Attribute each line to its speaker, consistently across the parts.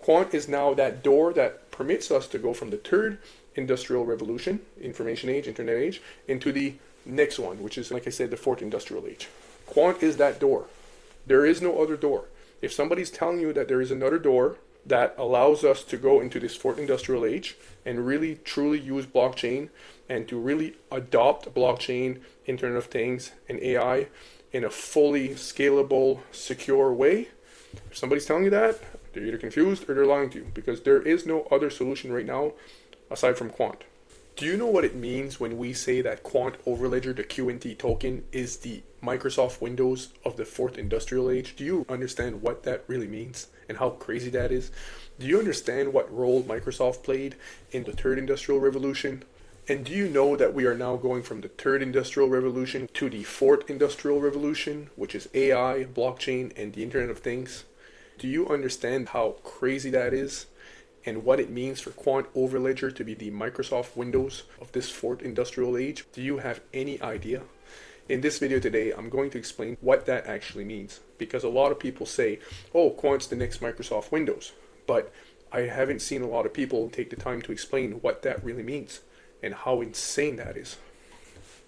Speaker 1: Quant is now that door that permits us to go from the third industrial revolution, information age, internet age, into the next one, which is, like I said, the fourth industrial age. Quant is that door. There is no other door. If somebody's telling you that there is another door that allows us to go into this fourth industrial age and really truly use blockchain and to really adopt blockchain, Internet of Things, and AI in a fully scalable, secure way, if somebody's telling you that, they're either confused or they're lying to you, because there is no other solution right now aside from Quant. Do you know what it means when we say that Quant Overledger, the QNT token, is the Microsoft Windows of the fourth industrial age? Do you understand what that really means and how crazy that is? Do you understand what role Microsoft played in the third industrial revolution? And do you know that we are now going from the third industrial revolution to the fourth industrial revolution, which is AI, blockchain, and the Internet of Things? Do you understand how crazy that is? And what it means for Quant Overledger to be the Microsoft Windows of this fourth industrial age? Do you have any idea? In this video today, I'm going to explain what that actually means, because a lot of people say, oh, Quant's the next Microsoft Windows, but I haven't seen a lot of people take the time to explain what that really means and how insane that is.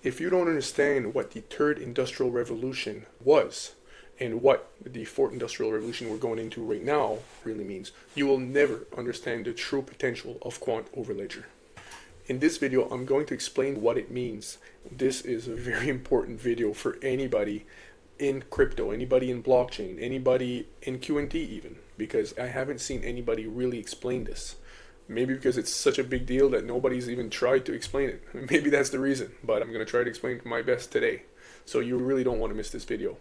Speaker 1: If you don't understand what the third industrial revolution was, and what the fourth industrial revolution we're going into right now really means, you will never understand the true potential of Quant Overledger. In this video, I'm going to explain what it means. This is a very important video for anybody in crypto, anybody in blockchain, anybody in QNT even, because I haven't seen anybody really explain this. Maybe because it's such a big deal that nobody's even tried to explain it. Maybe that's the reason, but I'm going to try to explain my best today. So you really don't want to miss this video.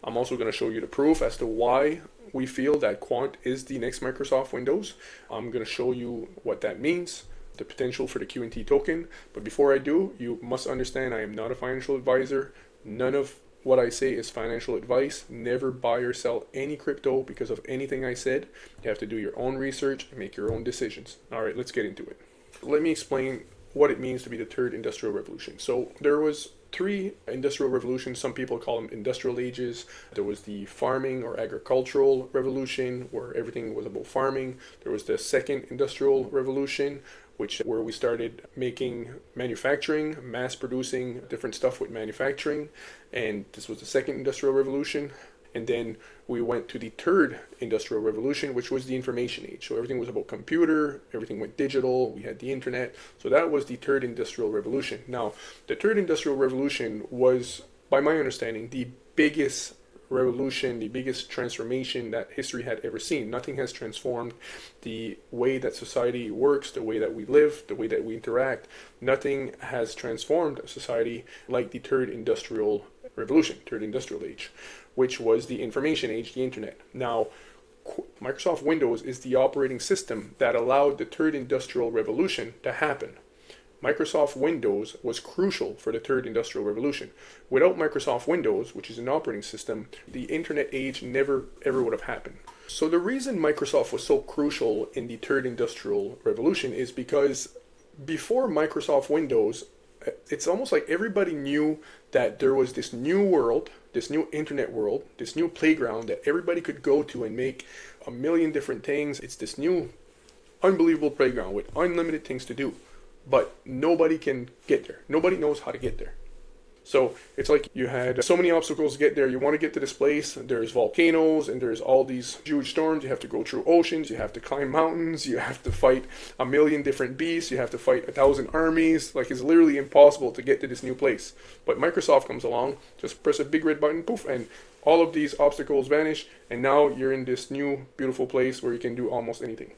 Speaker 1: I'm also going to show you the proof as to why we feel that Quant is the next Microsoft Windows. I'm going to show you what that means, the potential for the QNT token. But before I do, you must understand I am not a financial advisor. None of what I say is financial advice. Never buy or sell any crypto because of anything I said. You have to do your own research and make your own decisions. All right, let's get into it. Let me explain what it means to be the third industrial revolution. So there was three industrial revolutions. Some people call them industrial ages. There was the farming or agricultural revolution, where everything was about farming. There was the second industrial revolution, where we started making manufacturing, mass producing different stuff with manufacturing, and this was the second industrial revolution. And then we went to the third industrial revolution, which was the information age. So everything was about computer, everything went digital, we had the internet. So that was the third industrial revolution. Now, the third industrial revolution was, by my understanding, the biggest revolution, the biggest transformation that history had ever seen. Nothing has transformed the way that society works, the way that we live, the way that we interact. Nothing has transformed society like the third industrial revolution, third industrial age, which was the information age, the internet. Now, Microsoft Windows is the operating system that allowed the third industrial revolution to happen. Microsoft Windows was crucial for the third industrial revolution. Without Microsoft Windows, which is an operating system, the internet age never ever would have happened. So the reason Microsoft was so crucial in the third industrial revolution is because before Microsoft Windows, it's almost like everybody knew that there was this new world, this new internet world, this new playground that everybody could go to and make a million different things. It's this new unbelievable playground with unlimited things to do. But nobody can get there. Nobody knows how to get there. So it's like you had so many obstacles to get there. You want to get to this place. There's volcanoes and there's all these huge storms. You have to go through oceans. You have to climb mountains. You have to fight a million different beasts. You have to fight 1,000 armies. Like, it's literally impossible to get to this new place. But Microsoft comes along, just press a big red button, poof, and all of these obstacles vanish. And now you're in this new beautiful place where you can do almost anything.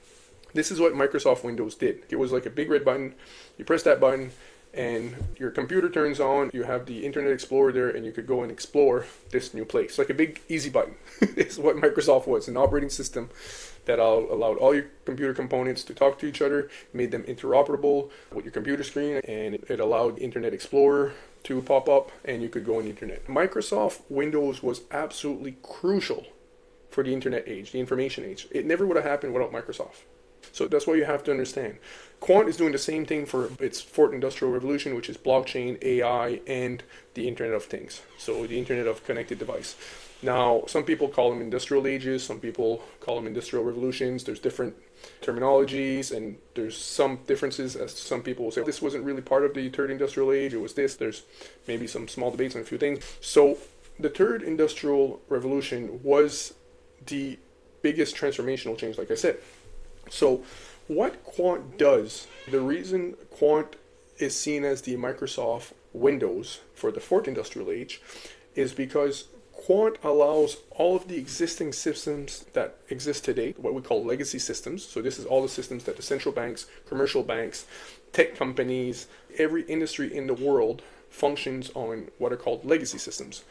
Speaker 1: This is what Microsoft Windows did. It was like a big red button. You press that button and your computer turns on. You have the Internet Explorer there and you could go and explore this new place. Like a big easy button. It's what Microsoft was, an operating system that allowed all your computer components to talk to each other, made them interoperable with your computer screen, and it allowed Internet Explorer to pop up and you could go on the internet. Microsoft Windows was absolutely crucial for the internet age, the information age. It never would have happened without Microsoft. So that's what you have to understand. Quant is doing the same thing for its fourth industrial revolution, which is blockchain, AI, and the Internet of Things. So the Internet of Connected Device. Now, some people call them industrial ages, some people call them industrial revolutions. There's different terminologies, and there's some differences as some people will say this wasn't really part of the third industrial age, it was this. There's maybe some small debates on a few things. So the third industrial revolution was the biggest transformational change, like I said. So what Quant does, the reason Quant is seen as the Microsoft Windows for the fourth industrial age is because Quant allows all of the existing systems that exist today, what we call legacy systems. So this is all the systems that the central banks, commercial banks, tech companies, every industry in the world functions on what are called legacy systems.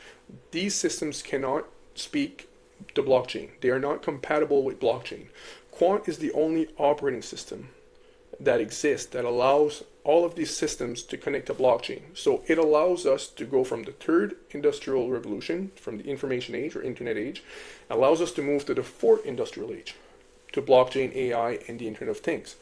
Speaker 1: These systems cannot speak the blockchain. They are not compatible with blockchain. Quant is the only operating system that exists that allows all of these systems to connect to blockchain. So it allows us to go from the third industrial revolution, from the information age or internet age, allows us to move to the fourth industrial age, to blockchain, AI, and the Internet of Things.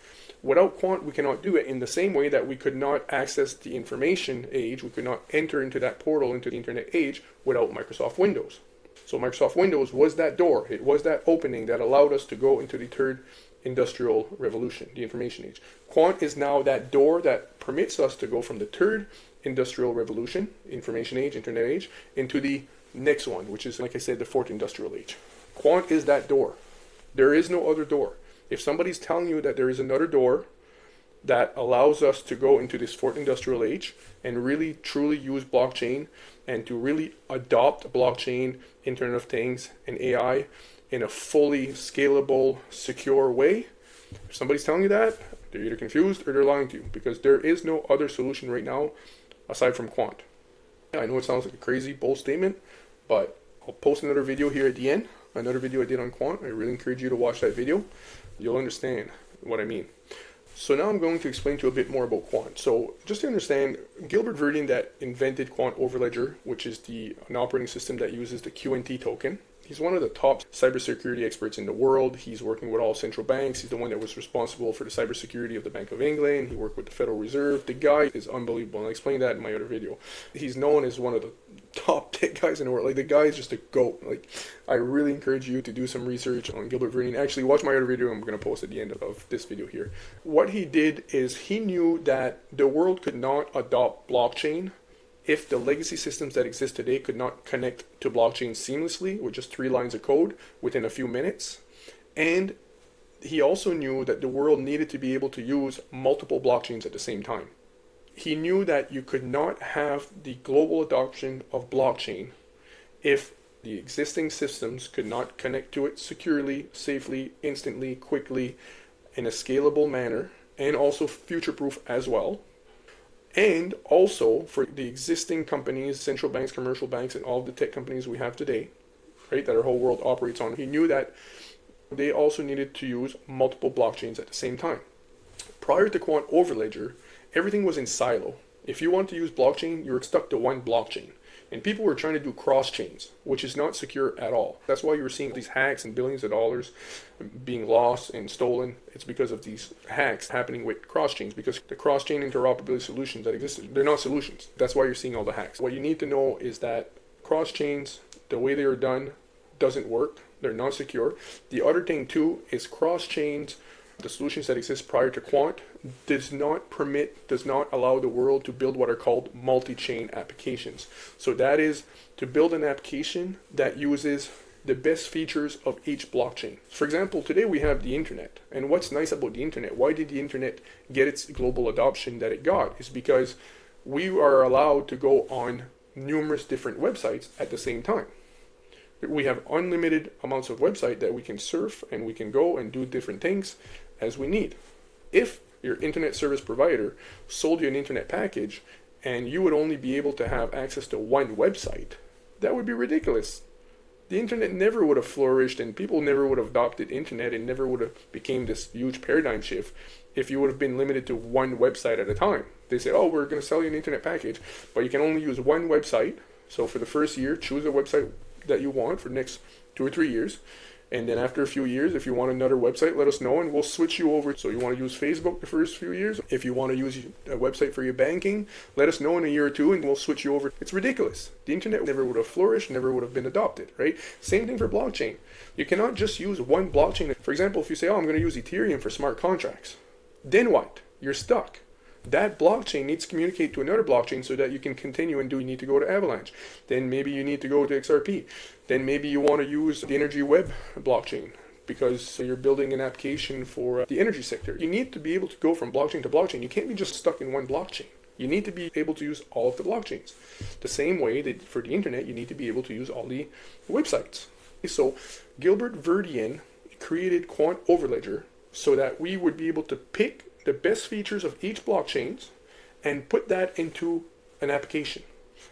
Speaker 1: Without Quant, we cannot do it in the same way that we could not access the information age, we could not enter into that portal into the internet age without Microsoft Windows. So Microsoft Windows was that door, it was that opening that allowed us to go into the third industrial revolution, the information age. Quant is now that door that permits us to go from the third industrial revolution, information age, internet age, into the next one, which is, like I said, the fourth industrial age. Quant is that door. There is no other door. If somebody's telling you that there is another door that allows us to go into this fourth industrial age and really truly use blockchain and to really adopt blockchain, Internet of Things, and AI in a fully scalable, secure way, if somebody's telling you that, they're either confused or they're lying to you, because there is no other solution right now aside from Quant. I know it sounds like a crazy, bold statement, but I'll post another video here at the end, another video I did on Quant. I really encourage you to watch that video. You'll understand what I mean. So now I'm going to explain to you a bit more about Quant. So just to understand, Gilbert Verdin, that invented Quant Overledger, which is an operating system that uses the QNT token. He's one of the top cybersecurity experts in the world. He's working with all central banks. He's the one that was responsible for the cybersecurity of the Bank of England. He worked with the Federal Reserve. The guy is unbelievable, and I explained that in my other video. He's known as one of the top tech guys in the world. Like, the guy is just a goat. Like, I really encourage you to do some research on Gilbert Verdin. Actually, watch my other video I'm going to post at the end of this video here. What he did is he knew that the world could not adopt blockchain if the legacy systems that exist today could not connect to blockchain seamlessly with just 3 lines of code within a few minutes. And he also knew that the world needed to be able to use multiple blockchains at the same time. He knew that you could not have the global adoption of blockchain if the existing systems could not connect to it securely, safely, instantly, quickly, in a scalable manner, and also future-proof as well. And also for the existing companies, central banks, commercial banks, and all the tech companies we have today, right, that our whole world operates on, he knew that they also needed to use multiple blockchains at the same time. Prior to Quant Overledger, everything was in silo. If you want to use blockchain, you were stuck to one blockchain. And people were trying to do cross chains, which is not secure at all. That's why you were seeing these hacks and billions of dollars being lost and stolen. It's because of these hacks happening with cross chains, because the cross chain interoperability solutions that exist, they're not solutions. That's why you're seeing all the hacks. What you need to know is that cross chains, the way they are done, doesn't work. They're not secure. The other thing too is cross chains, the solutions that exist prior to Quant, does not allow the world to build what are called multi-chain applications. So that is to build an application that uses the best features of each blockchain. For example, today we have the internet. And what's nice about the internet, why did the internet get its global adoption that it got, is because we are allowed to go on numerous different websites at the same time. We have unlimited amounts of website that we can surf, and we can go and do different things as we need. If your internet service provider sold you an internet package and you would only be able to have access to one website, that would be ridiculous. The internet never would have flourished, and people never would have adopted internet, and never would have became this huge paradigm shift if you would have been limited to one website at a time. They say, oh, we're going to sell you an internet package, but you can only use one website. So for the first year, choose a website that you want for the next 2 or 3 years. And then after a few years, if you want another website, let us know and we'll switch you over. So you want to use Facebook the first few years. If you want to use a website for your banking, let us know in a year or two and we'll switch you over. It's ridiculous. The internet never would have flourished, never would have been adopted, right? Same thing for blockchain. You cannot just use one blockchain. For example, if you say, oh, I'm going to use Ethereum for smart contracts, then what? You're stuck. That blockchain needs to communicate to another blockchain so that you can continue and you need to go to Avalanche. Then maybe you need to go to XRP. Then maybe you want to use the Energy Web blockchain because you're building an application for the energy sector. You need to be able to go from blockchain to blockchain. You can't be just stuck in one blockchain. You need to be able to use all of the blockchains. The same way that for the internet, you need to be able to use all the websites. So Gilbert Verdian created Quant Overledger so that we would be able to pick the best features of each blockchain and put that into an application.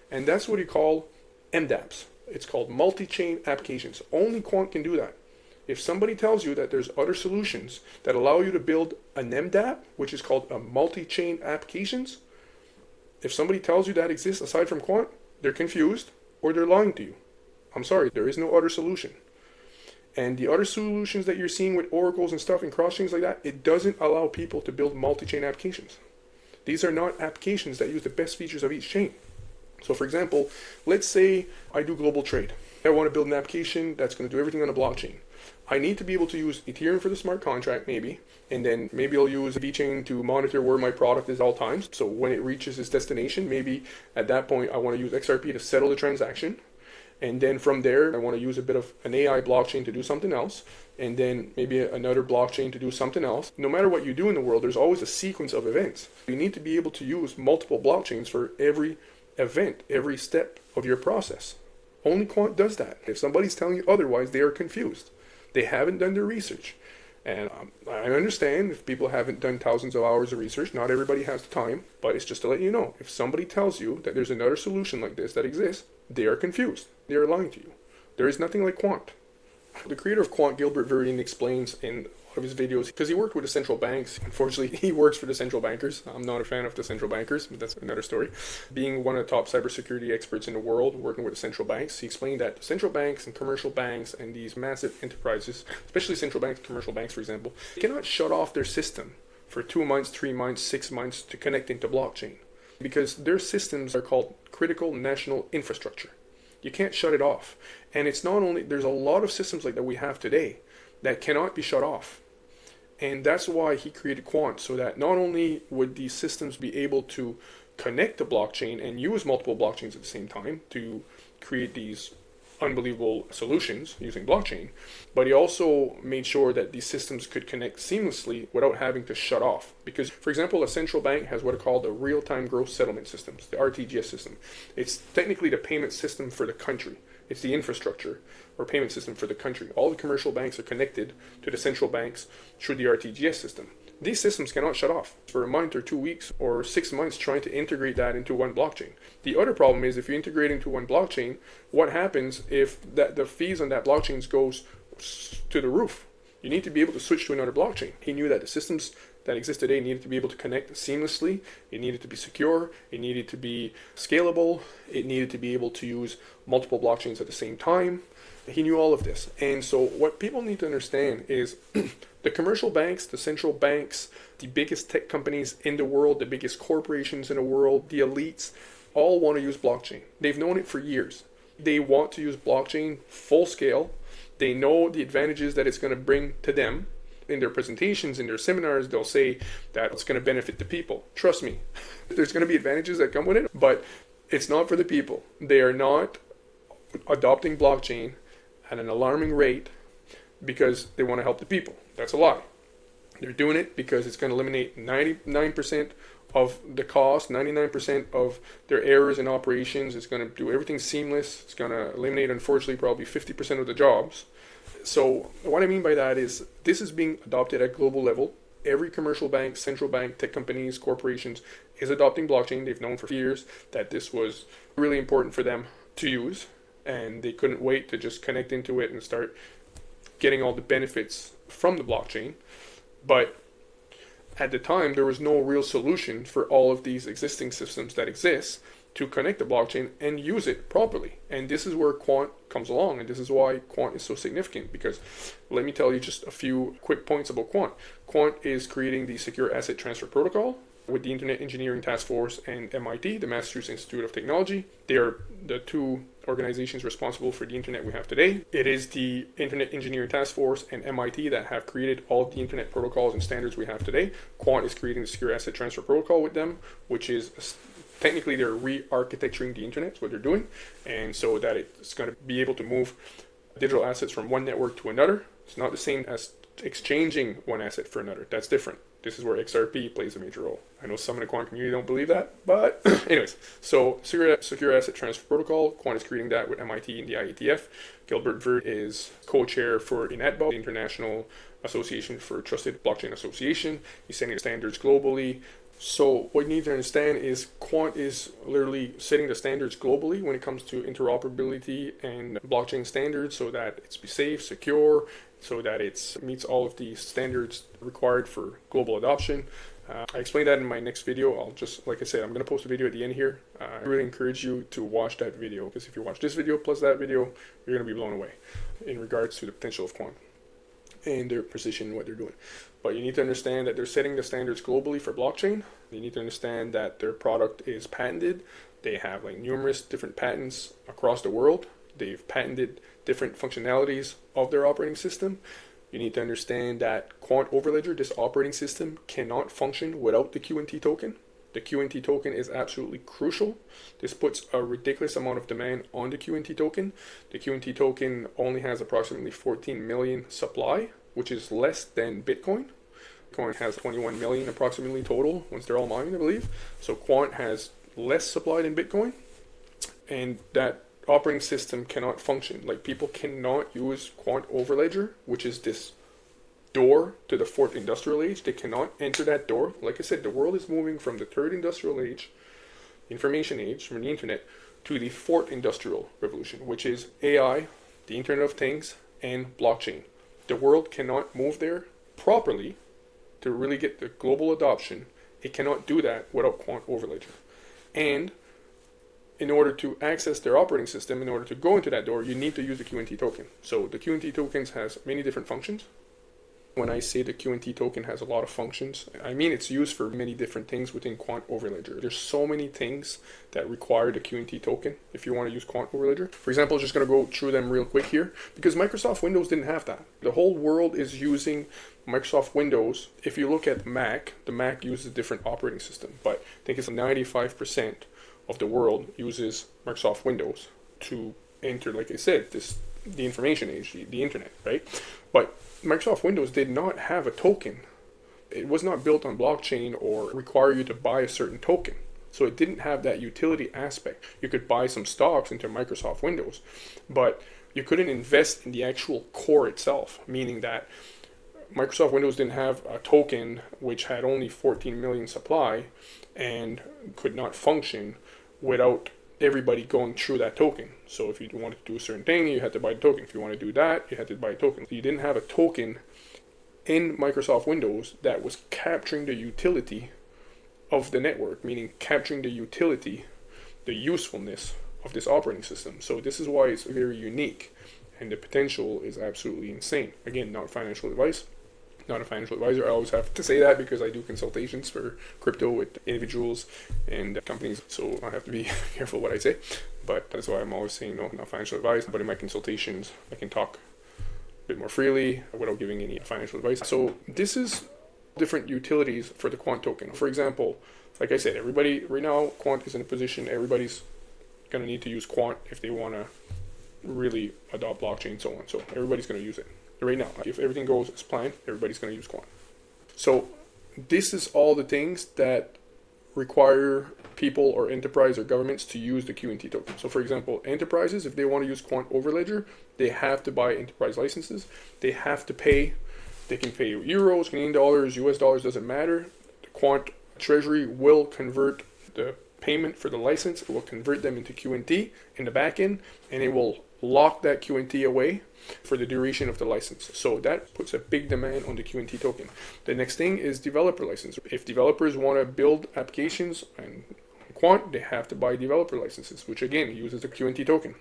Speaker 1: And that's what you call MDApps. It's called multi-chain applications. Only Quant can do that. If somebody tells you that there's other solutions that allow you to build an MDApp, which is called a multi-chain applications, if somebody tells you that exists aside from Quant, they're confused or they're lying to you. I'm sorry, there is no other solution. And the other solutions that you're seeing with oracles and stuff and cross-chains like that, it doesn't allow people to build multi-chain applications. These are not applications that use the best features of each chain. So for example, let's say I do global trade. I want to build an application that's going to do everything on a blockchain. I need to be able to use Ethereum for the smart contract maybe, and then maybe I'll use VeChain to monitor where my product is at all times. So when it reaches its destination, maybe at that point I want to use XRP to settle the transaction. And then from there, I want to use a bit of an AI blockchain to do something else, and then maybe another blockchain to do something else. No matter what you do in the world, there's always a sequence of events. You need to be able to use multiple blockchains for every event, every step of your process. Only Quant does that. If somebody's telling you otherwise, they are confused. They haven't done their research. And I understand if people haven't done thousands of hours of research, not everybody has the time, but it's just to let you know. If somebody tells you that there's another solution like this that exists, they are confused. They are lying to you. There is nothing like Quant. The creator of Quant, Gilbert Verdian, explains in a lot of his videos, because he worked with the central banks. Unfortunately, he works for the central bankers. I'm not a fan of the central bankers, but that's another story. Being one of the top cybersecurity experts in the world, working with the central banks, he explained that central banks and commercial banks and these massive enterprises, especially central banks, commercial banks, for example, cannot shut off their system for 2 months, 3 months, 6 months to connect into blockchain, because their systems are called critical national infrastructure. You can't shut it off. And it's not only, there's a lot of systems like that we have today that cannot be shut off. And that's why he created Quant, so that not only would these systems be able to connect to blockchain and use multiple blockchains at the same time to create these unbelievable solutions using blockchain, but he also made sure that these systems could connect seamlessly without having to shut off. Because, for example, a central bank has what are called the real-time gross settlement systems, the RTGS system. It's technically the payment system for the country. It's the infrastructure or payment system for the country. All the commercial banks are connected to the central banks through the RTGS system. These systems cannot shut off for a month or 2 weeks or 6 months trying to integrate that into one blockchain. The other problem is if you integrate into one blockchain, what happens if the fees on that blockchain goes to the roof? You need to be able to switch to another blockchain. He knew that the systems that exist today needed to be able to connect seamlessly. It needed to be secure. It needed to be scalable. It needed to be able to use multiple blockchains at the same time. He knew all of this. And so what people need to understand is the commercial banks, the central banks, the biggest tech companies in the world, the biggest corporations in the world, the elites, all want to use blockchain. They've known it for years. They want to use blockchain full scale. They know the advantages that it's going to bring to them. In their presentations, in their seminars, they'll say that it's going to benefit the people. Trust me, there's going to be advantages that come with it, but it's not for the people. They are not adopting blockchain at an alarming rate because they want to help the people. That's a lie. They're doing it because it's going to eliminate 99% of the cost, 99% of their errors in operations. It's going to do everything seamless. It's going to eliminate, unfortunately, probably 50% of the jobs. So what I mean by that is this is being adopted at global level. Every commercial bank, central bank, tech companies, corporations is adopting blockchain. They've known for years that this was really important for them to use, and they couldn't wait to just connect into it and start getting all the benefits from the blockchain. But at the time, there was no real solution for all of these existing systems that exist to connect the blockchain and use it properly. And this is where Quant comes along, and this is why Quant is so significant, because let me tell you just a few quick points about Quant. Quant is creating the Secure Asset Transfer Protocol with the Internet Engineering Task Force and MIT, the Massachusetts Institute of Technology. They are the two organizations responsible for the internet we have today. It is the Internet Engineering Task Force and MIT that have created all of the internet protocols and standards we have today. Quant is creating the Secure Asset Transfer Protocol with them, which is technically they're re-architecturing the internet, is what they're doing, and so that it's going to be able to move digital assets from one network to another. It's not the same as exchanging one asset for another. That's different. This is where XRP plays a major role. I know some in the Quant community don't believe that, but anyways, so Secure Asset Transfer Protocol, Quant is creating that with MIT and the IETF. Gilbert Vert is co-chair for INATBA, the International Association for Trusted Blockchain Association. He's setting standards globally. So what you need to understand is Quant is literally setting the standards globally when it comes to interoperability and blockchain standards, so that it's safe, secure, so that it meets all of the standards required for global adoption. I explained that in my next video. I'll just, like I said, I'm going to post a video at the end here. I really encourage you to watch that video, because if you watch this video plus that video, you're going to be blown away in regards to the potential of Quant and their precision in what they're doing. But you need to understand that they're setting the standards globally for blockchain. You need to understand that their product is patented. They have like numerous different patents across the world. They've patented different functionalities of their operating system. You need to understand that Quant Overledger, this operating system, cannot function without the QNT token. The QNT token is absolutely crucial. This puts a ridiculous amount of demand on the QNT token. The QNT token only has approximately 14 million supply, which is less than Bitcoin. Bitcoin has 21 million approximately total once they're all mined, I believe. So Quant has less supply than Bitcoin, and that operating system cannot function. Like, people cannot use Quant Overledger, which is this door to the fourth industrial age. They cannot enter that door. Like I said, the world is moving from the third industrial age, information age, from the internet, to the fourth industrial revolution, which is AI, the Internet of Things, and blockchain. The world cannot move there properly to really get the global adoption. It cannot do that without Quant Overledger. And in order to access their operating system, in order to go into that door, you need to use the QNT token. So the QNT tokens has many different functions. When I say the QNT token has a lot of functions, I mean it's used for many different things within Quant Overledger. There's so many things that require the QNT token if you want to use Quant Overledger. For example, I'm just going to go through them real quick here, because Microsoft Windows didn't have that. The whole world is using Microsoft Windows. If you look at Mac, the Mac uses a different operating system, but I think it's 95% of the world uses Microsoft Windows to enter, like I said, the information age, the internet, right? But Microsoft Windows did not have a token. It was not built on blockchain or require you to buy a certain token. So it didn't have that utility aspect. You could buy some stocks into Microsoft Windows, but you couldn't invest in the actual core itself, meaning that Microsoft Windows didn't have a token which had only 14 million supply and could not function without everybody going through that token. So if you wanted to do a certain thing, you had to buy the token. If you want to do that, you had to buy a token. So you didn't have a token in Microsoft Windows that was capturing the utility of the network, meaning capturing the utility, the usefulness of this operating system. So this is why it's very unique, and the potential is absolutely insane. Again, not financial advice. Not a financial advisor. I always have to say that because I do consultations for crypto with individuals and companies, so I have to be careful what I say. But that's why I'm always saying no, not financial advice. But in my consultations, I can talk a bit more freely without giving any financial advice. So this is different utilities for the Quant token. For example, like I said, everybody right now, Quant is in a position, everybody's going to need to use Quant if they want to really adopt blockchain and so on. So everybody's going to use it. Right now, if everything goes as planned, everybody's going to use Quant. So this is all the things that require people or enterprise or governments to use the QNT token. So for example, enterprises, if they want to use Quant Overledger, they have to buy enterprise licenses. They have to pay. They can pay euros, Canadian dollars, US dollars, doesn't matter. The Quant Treasury will convert the payment for the license. It will convert them into QNT in the back end, and it will lock that QNT away for the duration of the license. So that puts a big demand on the QNT token. The next thing is developer license. If developers want to build applications and Quant, they have to buy developer licenses, which again uses the QNT token.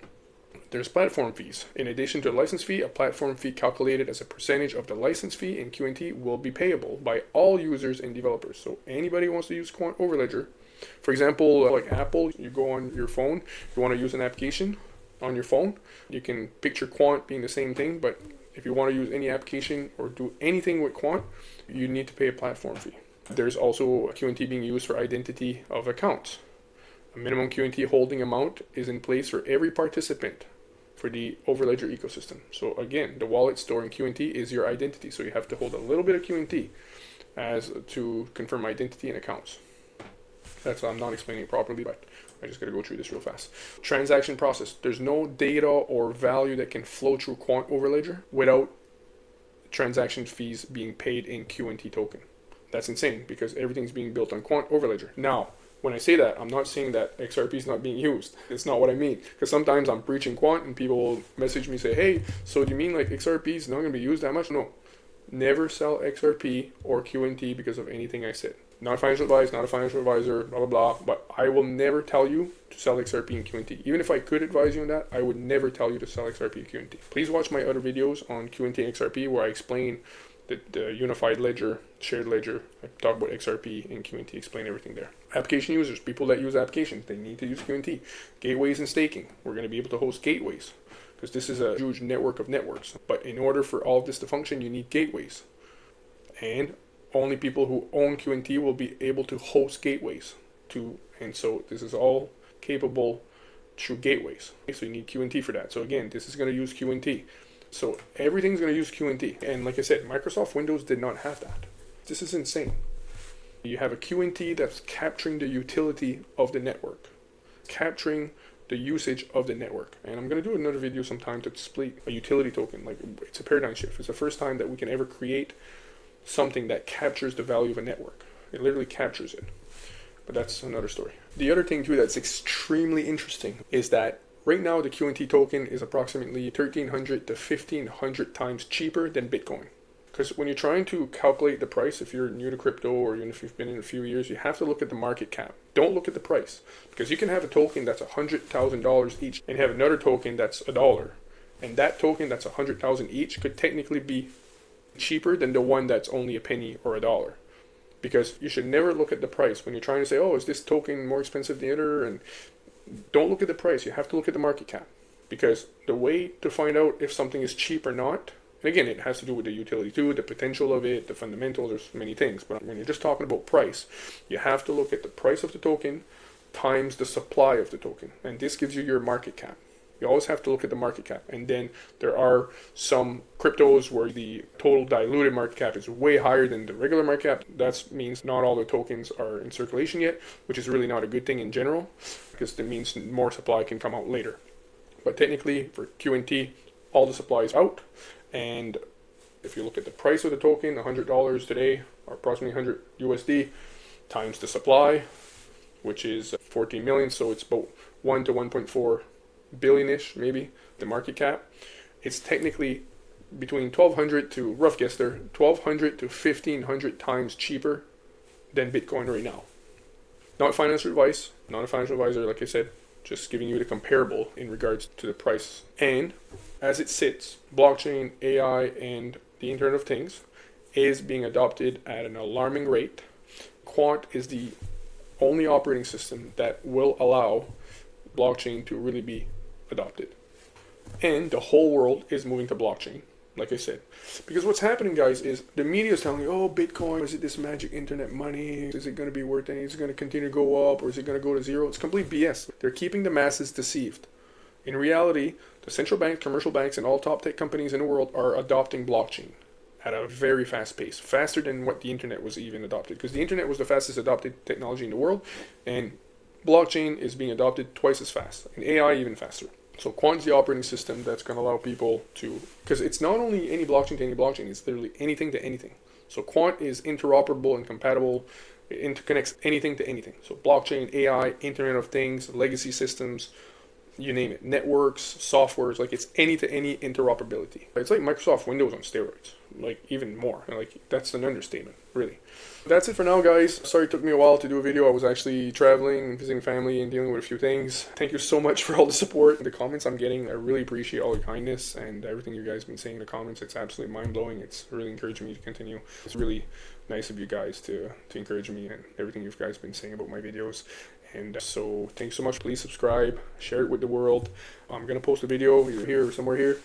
Speaker 1: There's platform fees. In addition to the license fee, a platform fee calculated as a percentage of the license fee in QNT will be payable by all users and developers. So anybody who wants to use Quant Overledger, for example, like Apple, you go on your phone, you want to use an application on your phone, you can picture Quant being the same thing, but if you want to use any application or do anything with Quant, you need to pay a platform fee. There's also QNT being used for identity of accounts. A minimum QNT holding amount is in place for every participant for the Overledger ecosystem. So again, the wallet storing QNT is your identity. So you have to hold a little bit of QNT as to confirm identity and accounts. That's why I'm not explaining it properly, but I just got to go through this real fast. Transaction process. There's no data or value that can flow through Quant Overledger without transaction fees being paid in QNT token. That's insane because everything's being built on Quant Overledger. Now, when I say that, I'm not saying that XRP is not being used. It's not what I mean. Because sometimes I'm preaching Quant and people will message me say, hey, so do you mean like XRP is not going to be used that much? No. Never sell XRP or QNT because of anything I said. Not a financial advice, not a financial advisor, blah, blah, blah. But I will never tell you to sell XRP and QNT. Even if I could advise you on that, I would never tell you to sell XRP and QNT. Please watch my other videos on QNT and XRP where I explain the unified ledger, shared ledger. I talk about XRP and QNT, explain everything there. Application users, people that use applications, they need to use QNT. Gateways and staking. We're going to be able to host gateways because this is a huge network of networks. But in order for all of this to function, you need gateways. And only people who own QNT will be able to host gateways. And so this is all capable through gateways. So you need QNT for that. So again, this is going to use QNT. So everything's going to use QNT. And like I said, Microsoft Windows did not have that. This is insane. You have a QNT that's capturing the utility of the network, capturing the usage of the network. And I'm going to do another video sometime to display a utility token. Like, it's a paradigm shift. It's the first time that we can ever create something that captures the value of a network. It literally captures it. But that's another story. The other thing too that's extremely interesting is that right now the QNT token is approximately 1,300 to 1,500 times cheaper than Bitcoin. Because when you're trying to calculate the price, if you're new to crypto or even if you've been in a few years, you have to look at the market cap. Don't look at the price. Because you can have a token that's $100,000 each and have another token that's $1. And that token that's $100,000 each could technically be cheaper than the one that's only a penny or $1. Because you should never look at the price when you're trying to say, oh, is this token more expensive than the other? And don't look at the price. You have to look at the market cap. Because the way to find out if something is cheap or not, and again, it has to do with the utility too, the potential of it, the fundamentals, there's many things. But when you're just talking about price, you have to look at the price of the token times the supply of the token. And this gives you your market cap. You always have to look at the market cap. And then there are some cryptos where the total diluted market cap is way higher than the regular market cap. That means not all the tokens are in circulation yet, which is really not a good thing in general, because that means more supply can come out later. But technically, for QNT, all the supply is out. And if you look at the price of the token, $100 today, or approximately 100 USD, times the supply, which is 14 million, so it's about 1 to 1.4 billion-ish, maybe, the market cap. It's technically between 1,200 to, rough guess there, 1,200 to 1,500 times cheaper than Bitcoin right now. Not financial advice, not a financial advisor, like I said, just giving you the comparable in regards to the price. And as it sits, blockchain, AI, and the Internet of Things is being adopted at an alarming rate. Quant is the only operating system that will allow blockchain to really be adopted. And the whole world is moving to blockchain, like I said. Because what's happening, guys, is the media is telling you, oh, Bitcoin, is it this magic internet money? Is it going to be worth anything? Is it going to continue to go up, or is it going to go to zero? It's complete BS. They're keeping the masses deceived. In reality, the central banks, commercial banks, and all top tech companies in the world are adopting blockchain at a very fast pace, faster than what the internet was even adopted. Because the internet was the fastest adopted technology in the world, and blockchain is being adopted twice as fast, and AI even faster. So Quant is the operating system that's going to allow people to, because it's not only any blockchain to any blockchain, it's literally anything to anything. So Quant is interoperable and compatible, it interconnects anything to anything. So blockchain, AI, Internet of Things, legacy systems, you name it, networks, softwares, like it's any to any interoperability. It's like Microsoft Windows on steroids, like even more. Like that's an understatement, really. That's it for now, guys. Sorry it took me a while to do a video. I was actually traveling, visiting family, and dealing with a few things. Thank you so much for all the support and the comments I'm getting. I really appreciate all the kindness and everything you guys have been saying in the comments. It's absolutely mind-blowing. It's really encouraging me to continue. It's really nice of you guys to encourage me and everything you guys have been saying about my videos. And so thanks so much. Please subscribe, share it with the world. I'm going to post a video either here or somewhere here.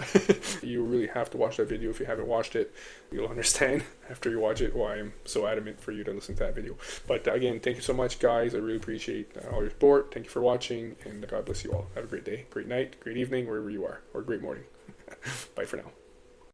Speaker 1: You really have to watch that video. If you haven't watched it, you'll understand after you watch it why I'm so adamant for you to listen to that video. But again, thank you so much, guys. I really appreciate all your support. Thank you for watching, and God bless you all. Have a great day, great night, great evening, wherever you are, or great morning. Bye for now.